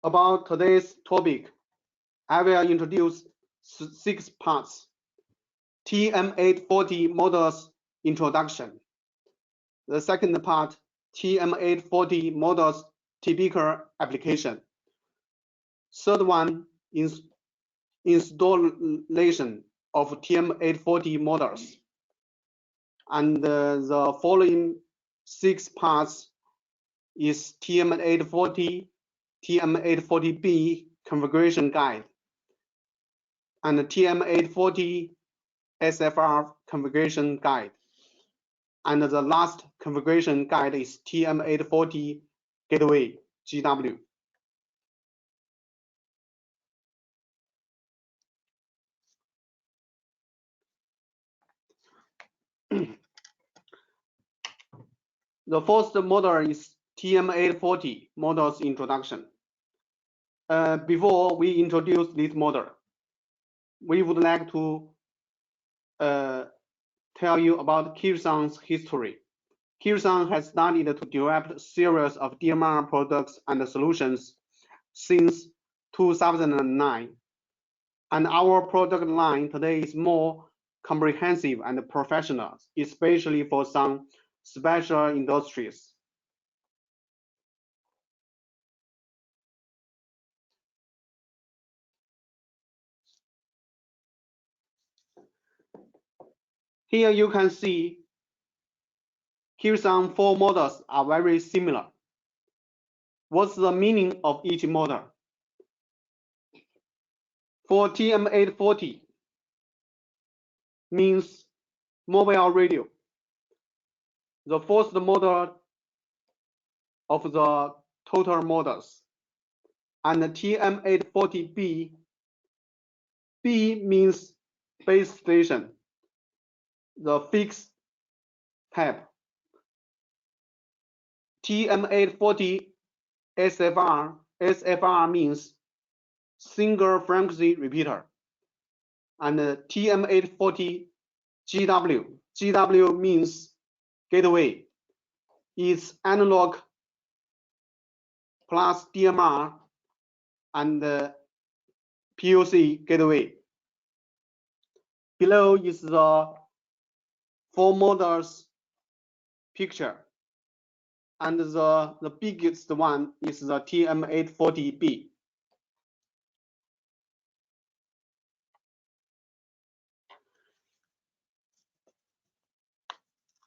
About today's topic, I will introduce 6 parts. TM840 models introduction. The second part, TM840 models typical application. Third one is installation of TM840 models. And the following 6 parts is TM840, TM840B configuration guide, and the TM840 SFR configuration guide. And the last configuration guide is TM840 gateway GW. The first model is TM840 models introduction. Before we introduce this model, we would like to tell you about Kirisun's history. Kirisun has started to develop a series of DMR products and solutions since 2009. And our product line today is more comprehensive and professional, especially for some special industries. Here you can see Kirisun 4 models are very similar. What's the meaning of each model? For TM840 means mobile radio. The first model of the total models. And the TM840B, B means base station, the fixed type. TM840 SFR, SFR means single frequency repeater. And the TM840 GW, GW means gateway. It's analog plus DMR and POC gateway. Below is the 4 models picture. And the biggest one is the TM840B.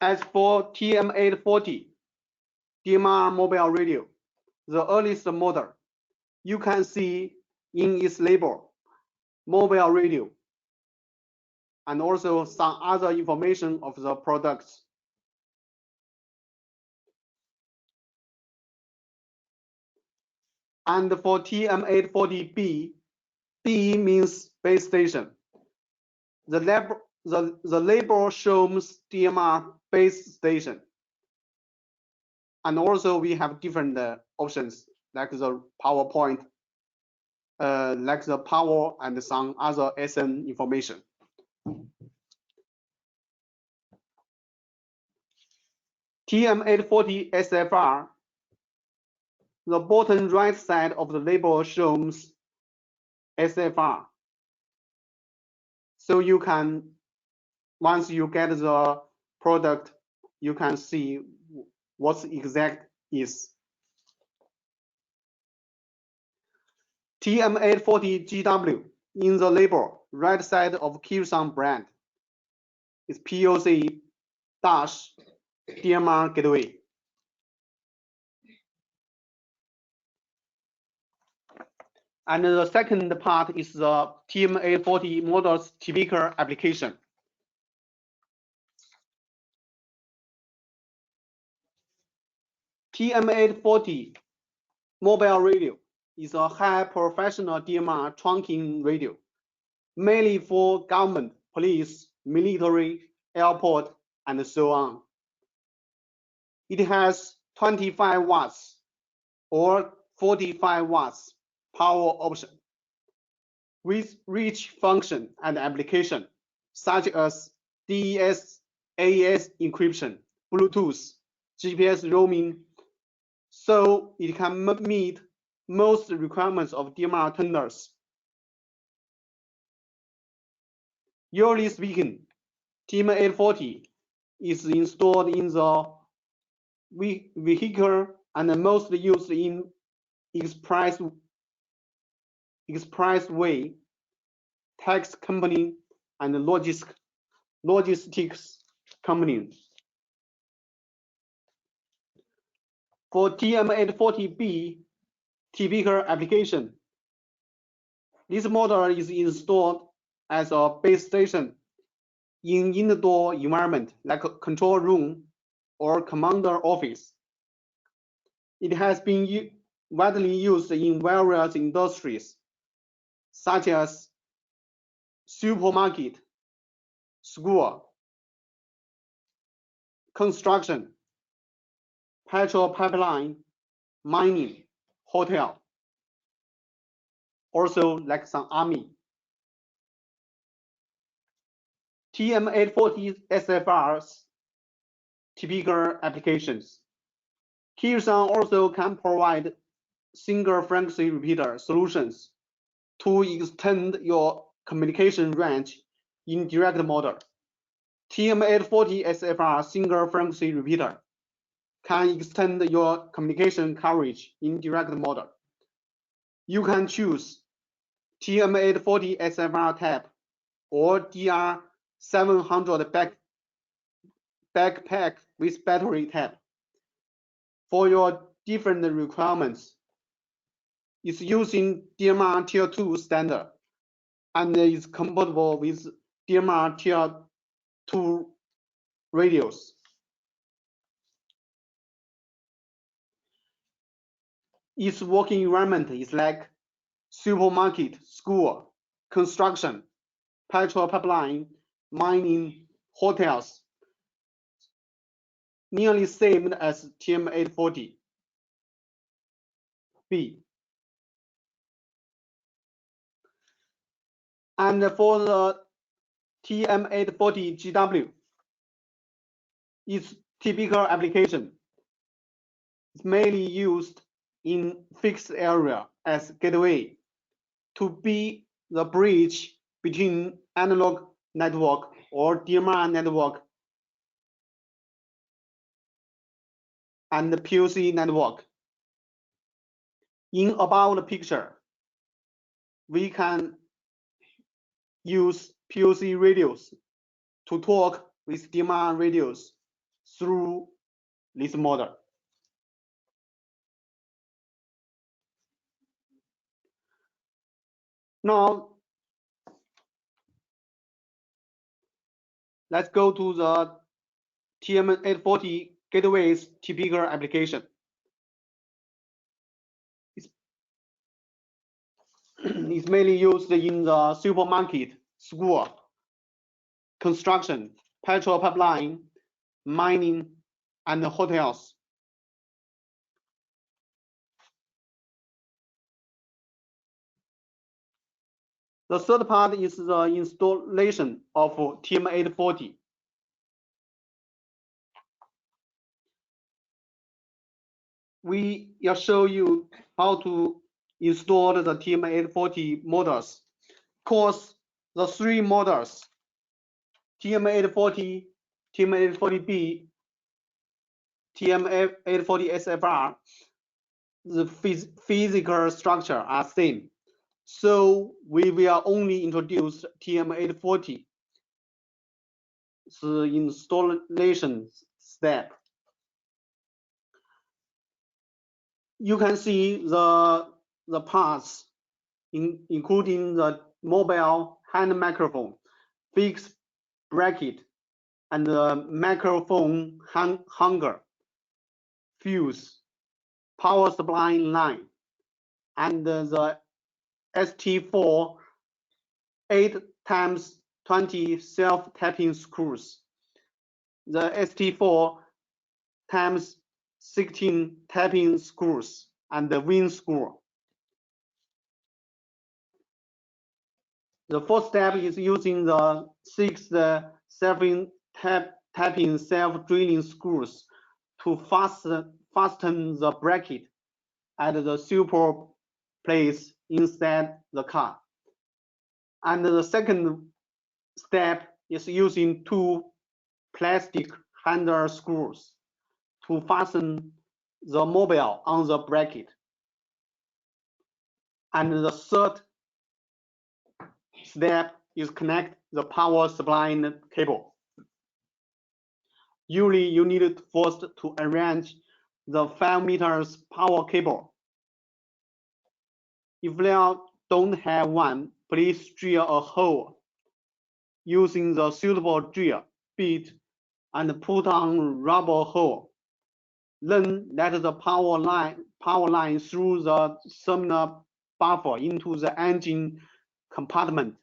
As for TM840 DMR mobile radio, the earliest model, you can see in its label, mobile radio, and also some other information of the products. And for TM840B, B means base station. The label shows DMR base station. And also we have different options like the PowerPoint, like the power and some other SN information. TM840 SFR, the bottom right side of the label shows SFR. So you can, once you get the product, you can see what exact is. TM840 GW in the label, right side of Kirisun brand, is POC dash DMR gateway. And the second part is the TM840 models typical application. TM840 mobile radio is a high professional DMR trunking radio, mainly for government, police, military, airport, and so on. It has 25 watts or 45 watts power option with rich function and application such as DES, AES encryption, Bluetooth, GPS roaming, so it can meet most requirements of DMR tenders. Usually speaking, TM840 is installed in the vehicle and most used in expressway, tax company, and logistics companies. For TM840B typical application, this model is installed as a base station in indoor environment like a control room or commander office. It has been widely used in various industries, such as supermarket, school, construction, petrol pipeline, mining, hotel, also like some army. TM840 SFR's typical applications. Kirisun also can provide single frequency repeater solutions to extend your communication range in direct model. TM840 SFR single frequency repeater can extend your communication coverage in direct model. You can choose TM840 SFR type or DR700 backpack with battery type. For your different requirements, it's using DMR Tier 2 standard and is compatible with DMR Tier 2 radios. Its working environment is like supermarket, school, construction, petrol pipeline, mining, hotels, nearly same as TM840B. And for the TM840GW, its typical application is mainly used in fixed area as gateway to be the bridge between analog network or DMR network and the POC network. In above the picture, we can use POC radios to talk with DMR radios through this model. Now, let's go to the TM840 gateway's typical application. It's mainly used in the supermarket, school, construction, petrol pipeline, mining, and hotels. The third part is the installation of TM840. We will show you how to install the TM840 models. Of course, the three models, TM840, TM840B, TM840 SFR, the physical structure are same. So we will only introduce TM840, the installation step. You can see the parts, including the mobile hand microphone, fixed bracket, and the microphone hanger, fuse, power supply line, and the ST4 8x20 self-tapping screws. The ST4 x 16 tapping screws and the wing screw. The fourth step is using the 6 self-tapping self-drilling screws to fasten the bracket at the super placed inside the car. And the second step is using two plastic handle screws to fasten the mobile on the bracket. And the third step is connect the power supply cable. Usually you need first to arrange the 5 meters power cable. If you don't have one, please drill a hole using the suitable drill bit and put on rubber hole. Then let the power line through the terminal buffer into the engine compartment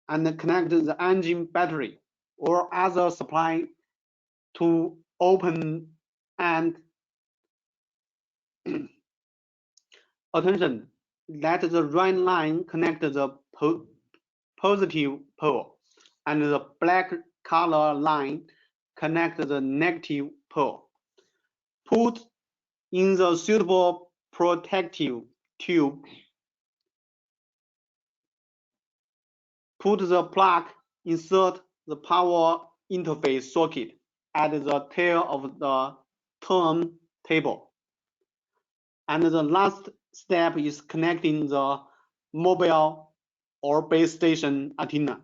and connect the engine battery or other supply to open and attention. Let the red line connect the positive pole and the black color line connect the negative pole. Put in the suitable protective tube. Put the plug, insert the power interface socket at the tail of the turntable. And the last step is connecting the mobile or base station antenna.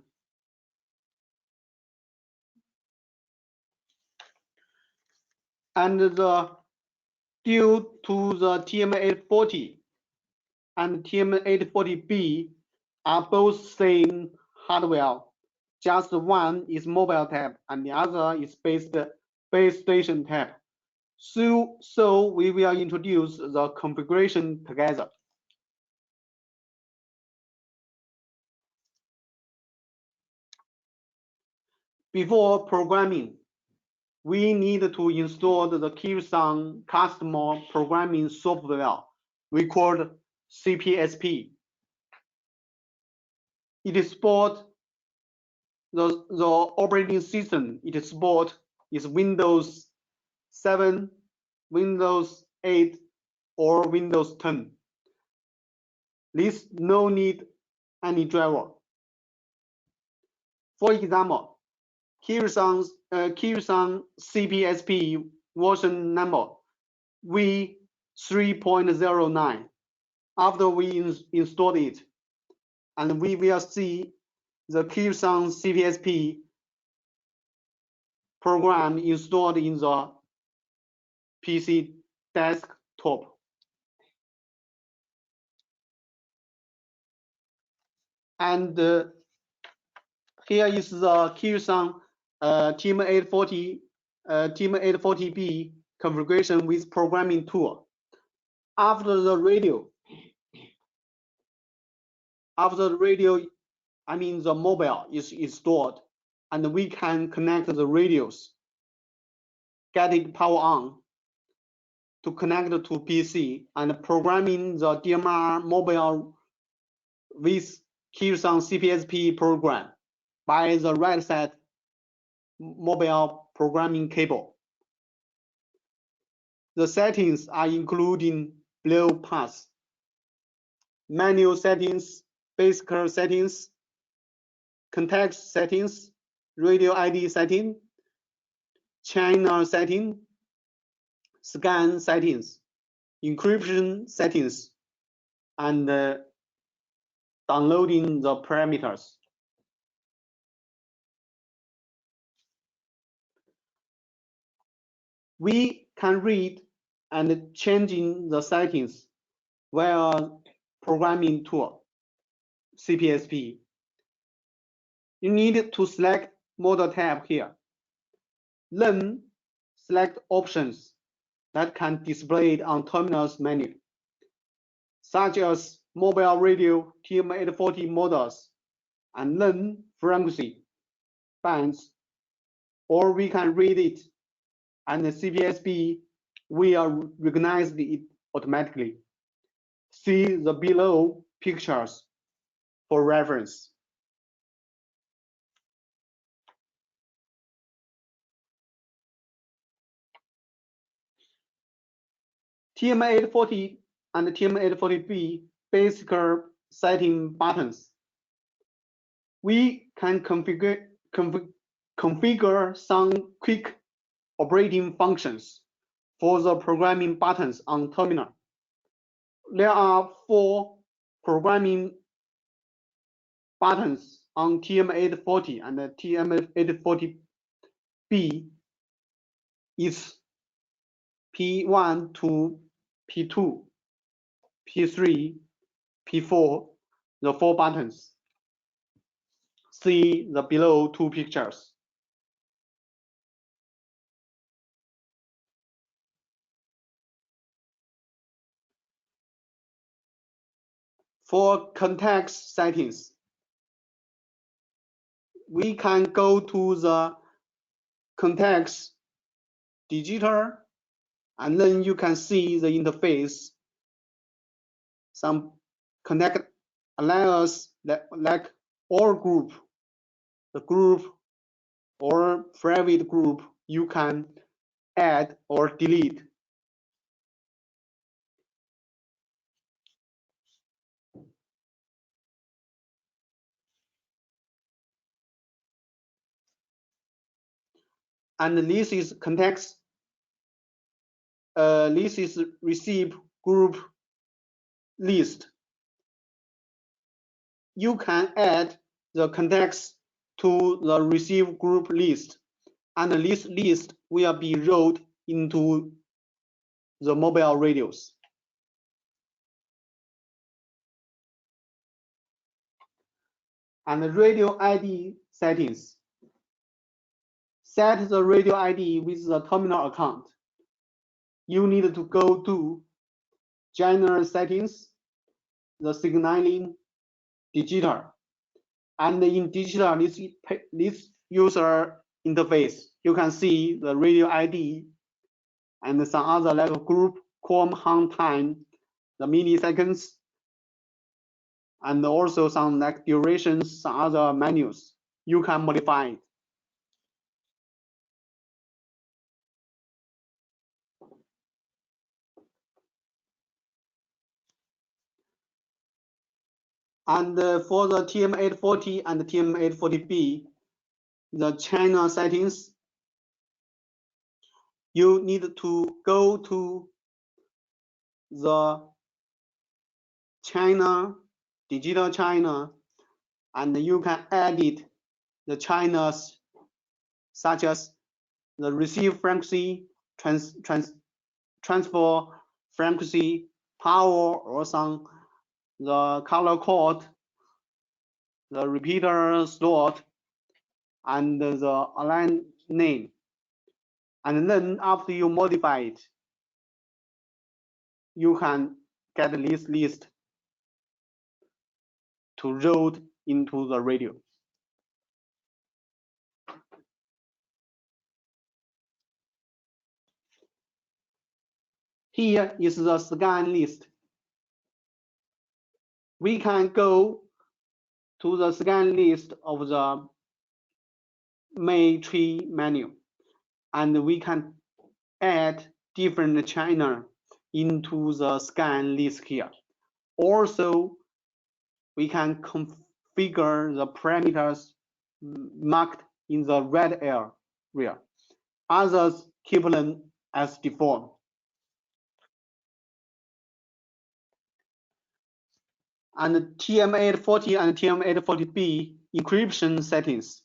And due to the TM840 and TM840B are both same hardware, just one is mobile type and the other is base station type. So we will introduce the configuration together. Before programming, we need to install the Kirisun customer programming software we called CPSP. It supports the operating system it supports is Windows 7, Windows 8, or Windows 10. This no need any driver. For example, Kirisun CPSP version number V3.09 after we installed it, and we will see the Kirisun CPSP program installed in the PC desktop. And here is the Kirisun TM840B configuration with programming tool. After the radio, I mean the mobile is installed, and we can connect the radios, get it power on to connect to PC, and programming the DMR mobile with Kirisun CPSP program by the right side mobile programming cable. The settings are including below paths: menu settings, basic settings, context settings, radio ID setting, channel setting, scan settings, encryption settings, and downloading the parameters. We can read and changing the settings via programming tool, CPSP. You need to select model type here. Then select options that can display on terminals menu, such as mobile radio TM840 models, and then frequency bands, or we can read it, and the CPSP will recognize it automatically. See the below pictures for reference. TM840 and TM840B basic setting buttons. We can configure some quick operating functions for the programming buttons on terminal. There are 4 programming buttons on TM840 and TM840B. It's P1 to P2, P3, P4, the 4 buttons. See the below 2 pictures. For context settings, we can go to the context digital, and then you can see the interface. Some connect allows like all group, the group or private group you can add or delete. And this is context. This is receive group list. You can add the context to the receive group list, and this list will be rolled into the mobile radios. And the radio ID settings. Set the radio ID with the terminal account. You need to go to General Settings, the signaling digital, and in digital this user interface, you can see the radio ID and some other like group quorum hunt time, the milliseconds, and also some like durations, some other menus. You can modify it. And for the TM840 and the TM840B, the channel settings, you need to go to the China, digital China, and you can edit the channels such as the receive frequency, transfer frequency, power, or some the color code, the repeater slot, and the align name. And then after you modify it, you can get this list to roll into the radio. Here is the scan list. We can go to the scan list of the main tree menu, and we can add different channel into the scan list here. Also, we can configure the parameters marked in the red area. Others keep them as default. And TM840 and TM840B encryption settings.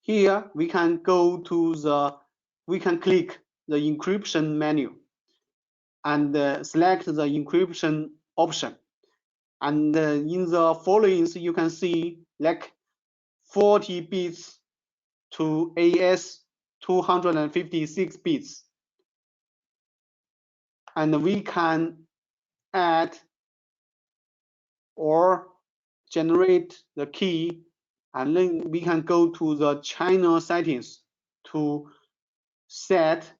Here we can go to we can click the encryption menu and select the encryption option. And in the following, you can see like 40 bits to AS 256 bits. And we can add or generate the key, and then we can go to the channel settings to set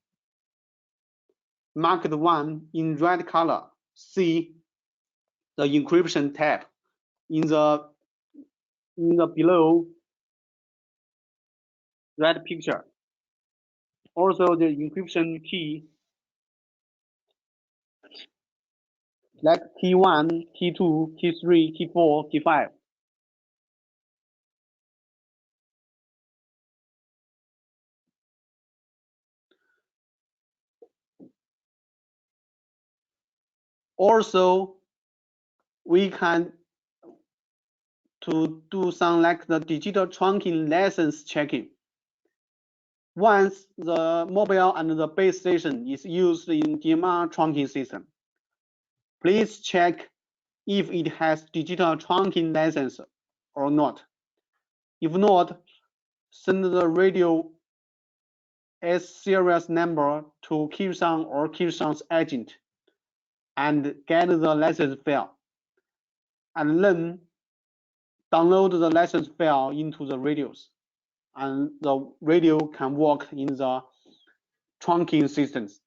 marked one in red color. See the encryption tab in the below red picture. Also, the encryption key like key 1, key 2, key 3, key 4, key 5. Also, we can to do some like the digital trunking license checking. Once the mobile and the base station is used in DMR trunking system, please check if it has digital trunking license or not. If not, send the radio S serial number to Kirisun or Kirisun's agent and get the license file, and then download the license file into the radios, and the radio can work in the trunking systems.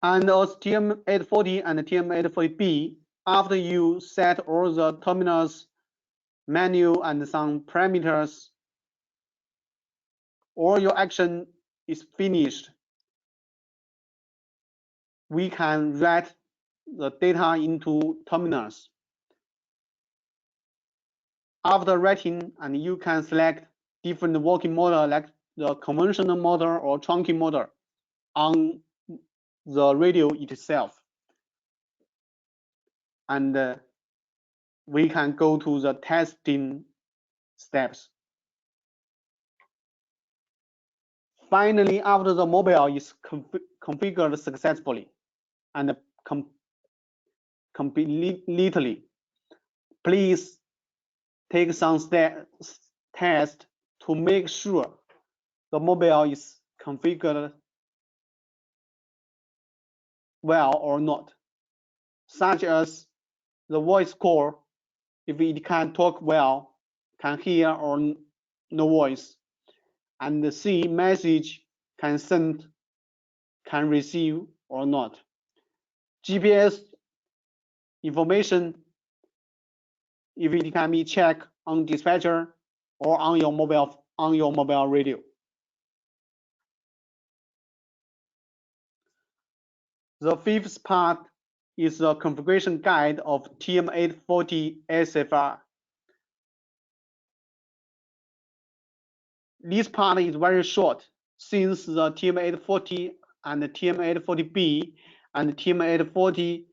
And also TM840 and TM840B, after you set all the terminals menu and some parameters, all your action is finished, we can write the data into terminals. After writing, and you can select different working model like the conventional model or trunking model on the radio itself. And we can go to the testing steps. Finally, after the mobile is configured successfully and completely, please take some tests to make sure the mobile is configured well or not, such as the voice call, if it can talk well, can hear or no voice, and the C message can send, can receive or not. GPS information, if it can be checked on dispatcher or on your mobile radio. The fifth part is the configuration guide of TM840 SFR. This part is very short, since the TM840 and the TM840B and the TM840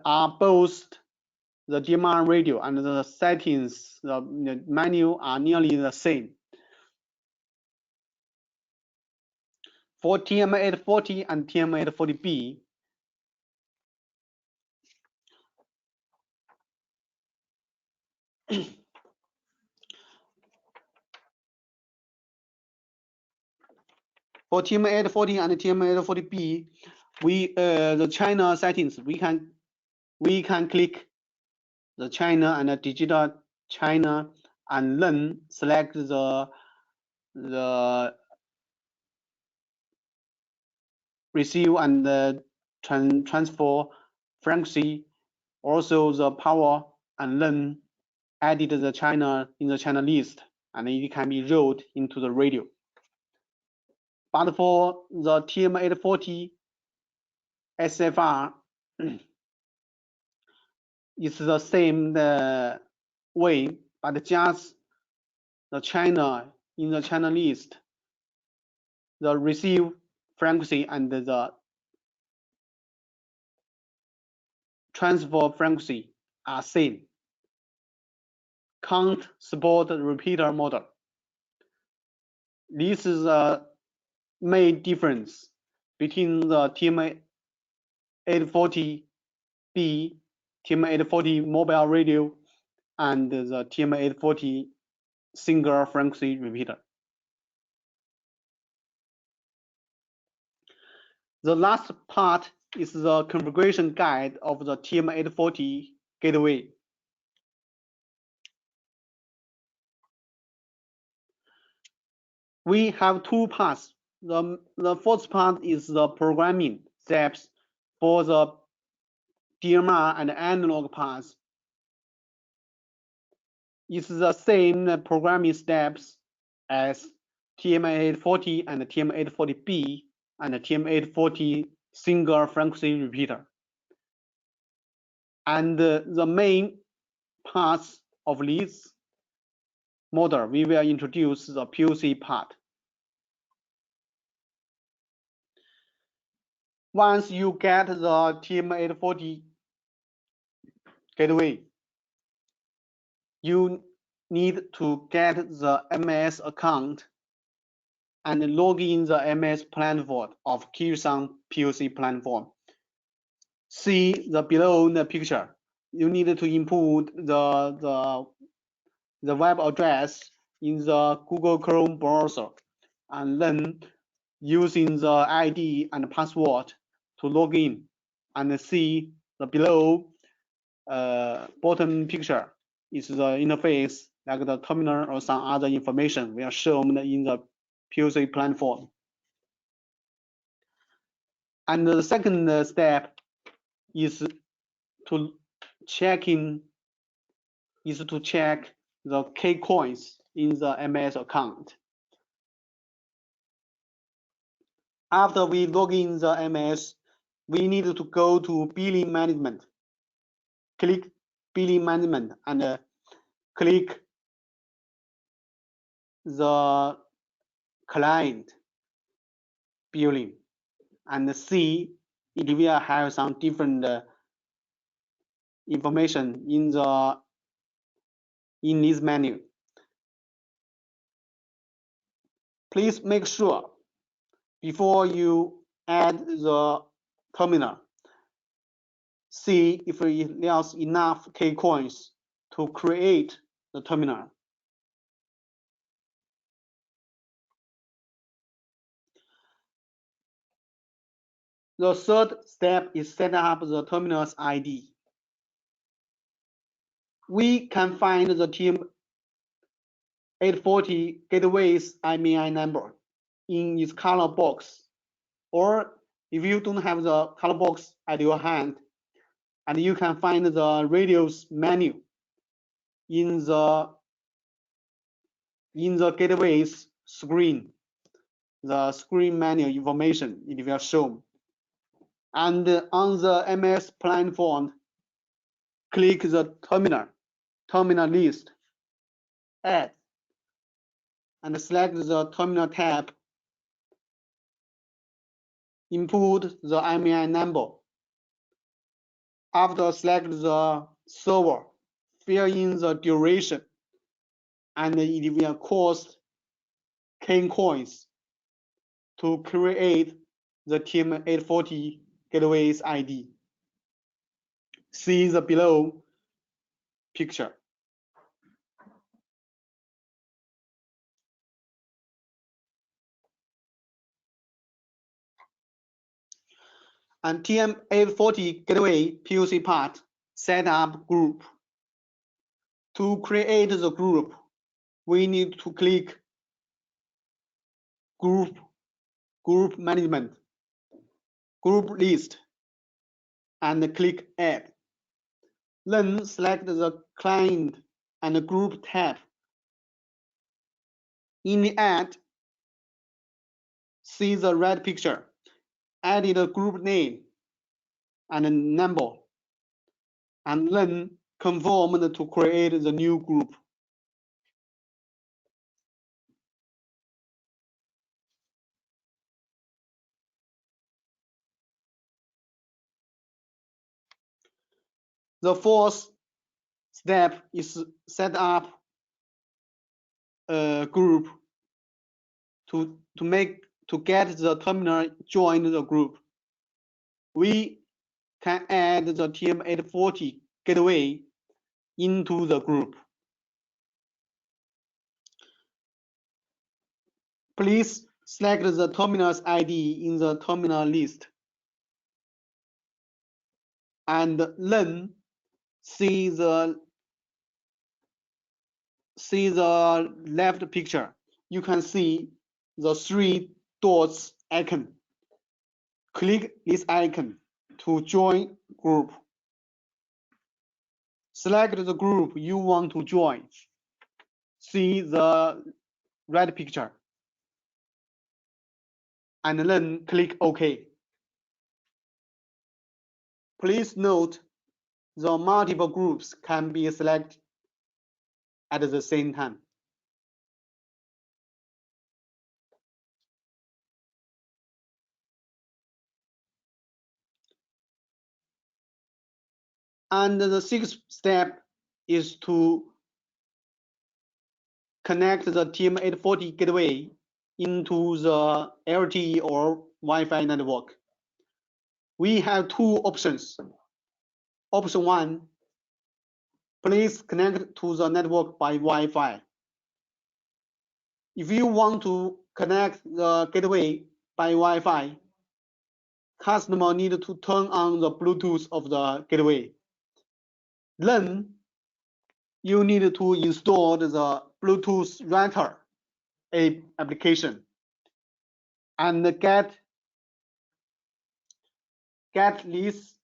are both the DMR radio, and the settings, the menu are nearly the same. For TM840 and TM840B, for TM840 and TM840B, the China settings, we can click the China and the digital China, and then select the receive and the transfer frequency, also the power, and then added the China in the China list, and it can be rolled into the radio. But for the TM840 SFR, it's the same way, but just the China in the China list, the receive frequency and the transfer frequency are same. Can't support the repeater model. This is a main difference between the TM840B, TM840 mobile radio, and the TM840 single frequency repeater. The last part is the configuration guide of the TM840 gateway. We have two parts. The first part is the programming steps for the DMR and analog parts. It's the same programming steps as TM840 and TM840B and TM840 single frequency repeater. And the main parts of this model, we will introduce the POC part. Once you get the TM840 gateway, you need to get the MS account and log in the MS platform of Kirisun POC platform. See the below the picture. You need to input the web address in the Google Chrome browser, and then using the ID and password to log in and see the below bottom picture is the interface, like the terminal or some other information we are shown in the POC platform. And the second step is to check the K coins in the MS account. After we log in the MS, we need to go to billing management. Click billing management and click the client billing and see it will have some different information in this menu. Please make sure before you add the terminal, see if there's enough K coins to create the terminal. The third step is set up the terminal's ID. We can find the TM840 gateway's IMEI number in its color box, or if you don't have the color box at your hand, and you can find the radio's menu in the gateway's screen. The screen menu information it will show. And on the MS platform, click the terminal list, add, and select the terminal tab. Input the IMEI number. After select the server, fill in the duration, and it will cost K coins to create the TM840 gateway's ID. See the below picture. And TM840 gateway POC part setup group. To create the group, we need to click group management, group list, and click add. Then select the client and group tab. In the add, see the red picture. Add the group name and number, and then confirm to create the new group. The fourth step is set up a group to get the terminal join the group. We can add the TM840 gateway into the group. Please select the terminal's ID in the terminal list, and then see the left picture. You can see the 3 dots icon. Click this icon to join group. Select the group you want to join. See the red picture. and then click OK. Please note the multiple groups can be selected at the same time. And the sixth step is to connect the TM840 gateway into the LTE or Wi-Fi network. We have two options. Option 1, please connect to the network by Wi-Fi. If you want to connect the gateway by Wi-Fi, customer need to turn on the Bluetooth of the gateway. Then you need to install the Bluetooth router application and get this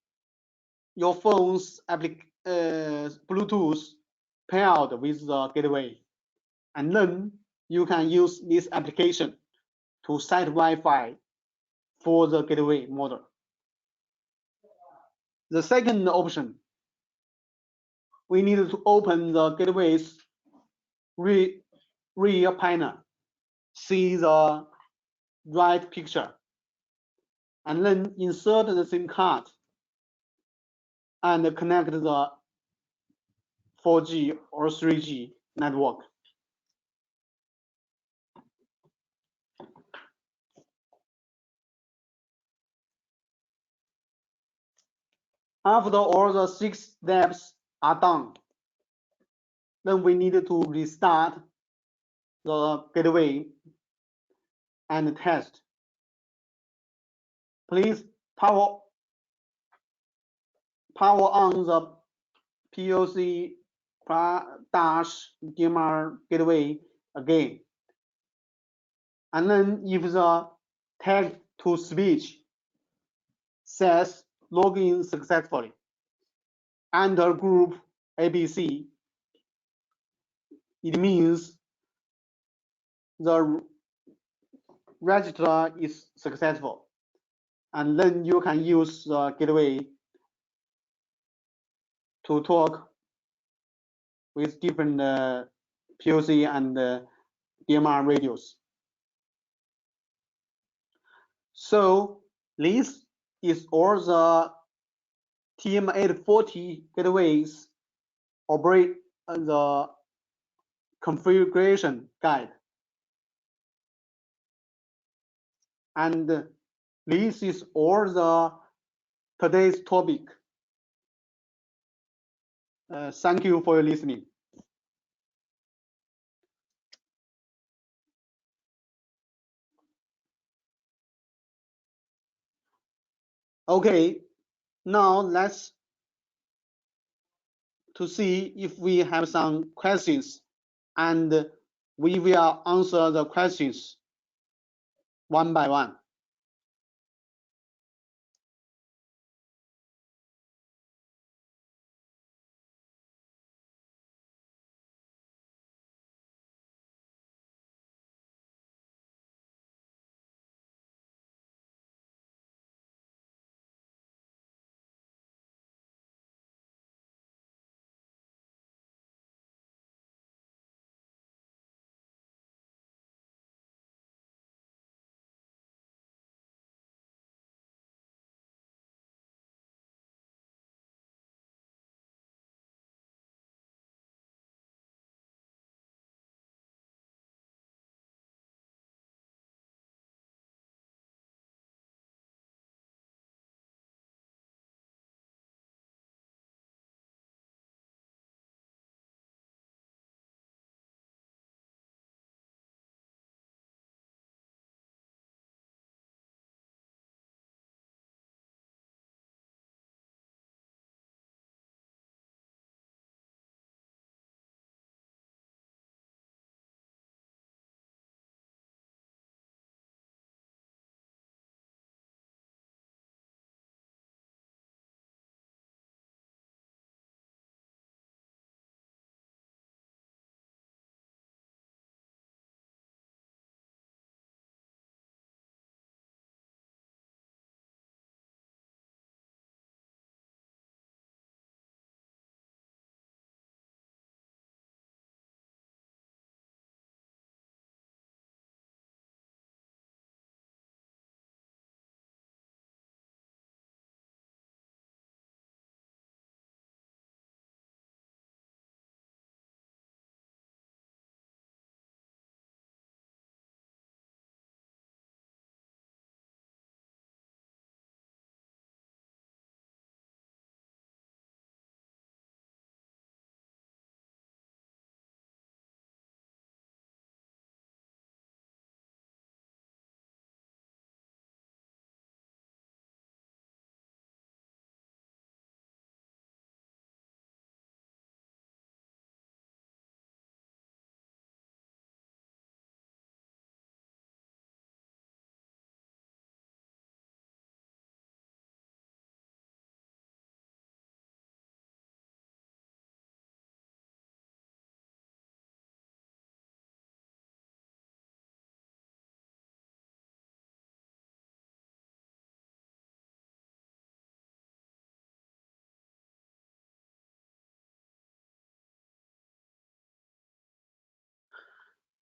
your phone's Bluetooth paired with the gateway, and then you can use this application to set Wi-Fi for the gateway model. The second option, we need to open the gateway's rear panel, see the right picture, and then insert the SIM card and connect the 4G or 3G network. After all the 6 steps are done, then we need to restart the gateway and test. Please power on the POC dash DMR gateway again. And then if the tag to switch says login successfully, enter group ABC, it means the register is successful. And then you can use the gateway to talk with different POC and DMR radios. So this is all the TM840 gateways operate the configuration guide. And this is all the today's topic. Thank you for your listening. Okay, now let's to see if we have some questions, and we will answer the questions one by one.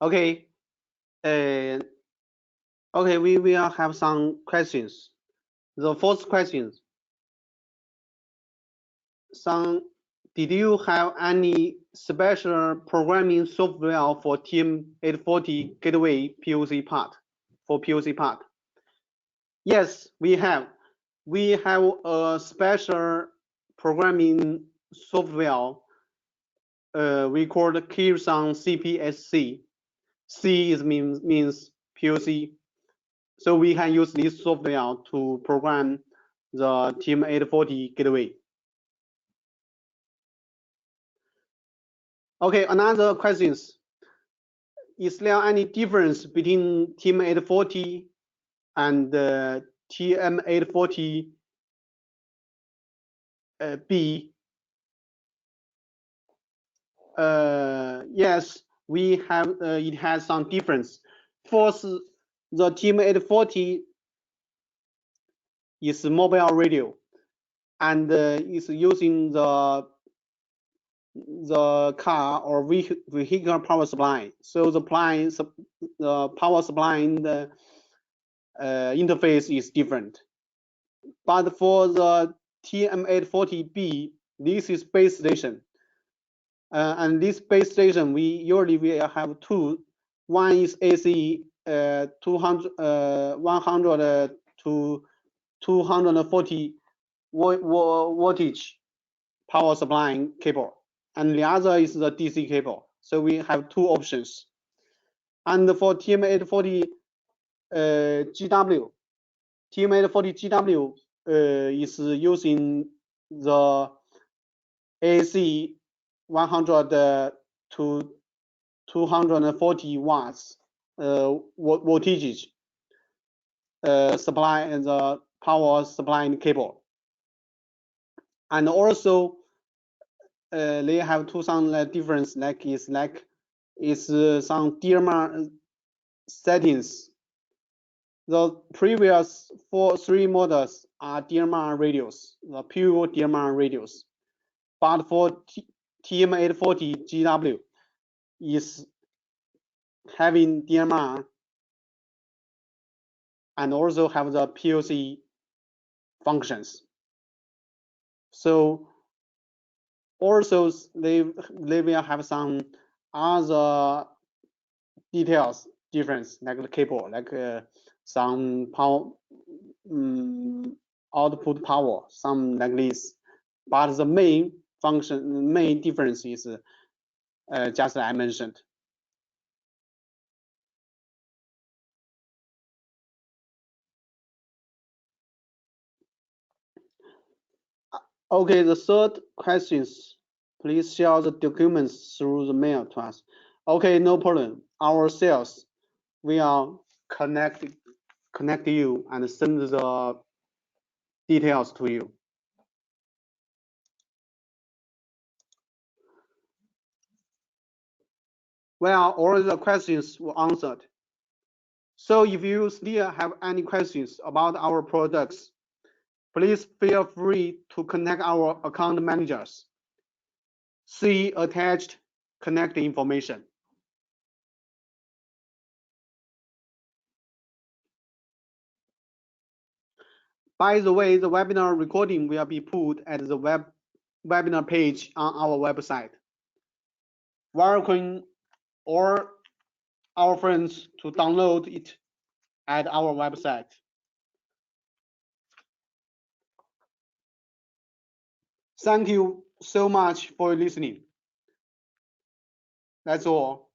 Okay. Okay, we will have some questions. The first question: did you have any special programming software for TM840 gateway POC part? For POC part? Yes, we have. We have a special programming software. We call the Kirisun CPSC. C means POC. So we can use this software to program the TM840 gateway. Okay, another questions. Is there any difference between TM840 and TM840 B? Yes, we have. It has some difference. First, the TM840 is mobile radio, and is using the car or vehicle power supply. So the power supply in the interface is different. But for the TM840B, this is base station. And this base station, we usually will have two. One is AC 100 to 240 voltage power supply cable, and the other is the DC cable. So we have two options. And for TM840 GW, TM840 GW is using the AC 100 to 240 watts voltage supply and the power supply cable. And also they have some difference, like some DMR settings. The previous three models are DMR radios, the pure DMR radios. But for TM840 GW is having DMR and also have the POC functions. So also they will have some other details difference, like the cable, like some power output power, some like this. But the main difference is just I mentioned. Okay, the third questions. Please share the documents through the mail to us. Okay, no problem. Our sales will connect you and send the details to you. Well, all the questions were answered. So if you still have any questions about our products, please feel free to connect our account managers. See attached connect information. By the way, the webinar recording will be put at the webinar page on our website. Welcome all our friends to download it at our website. Thank you so much for listening. That's all.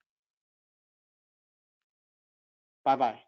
Bye-bye.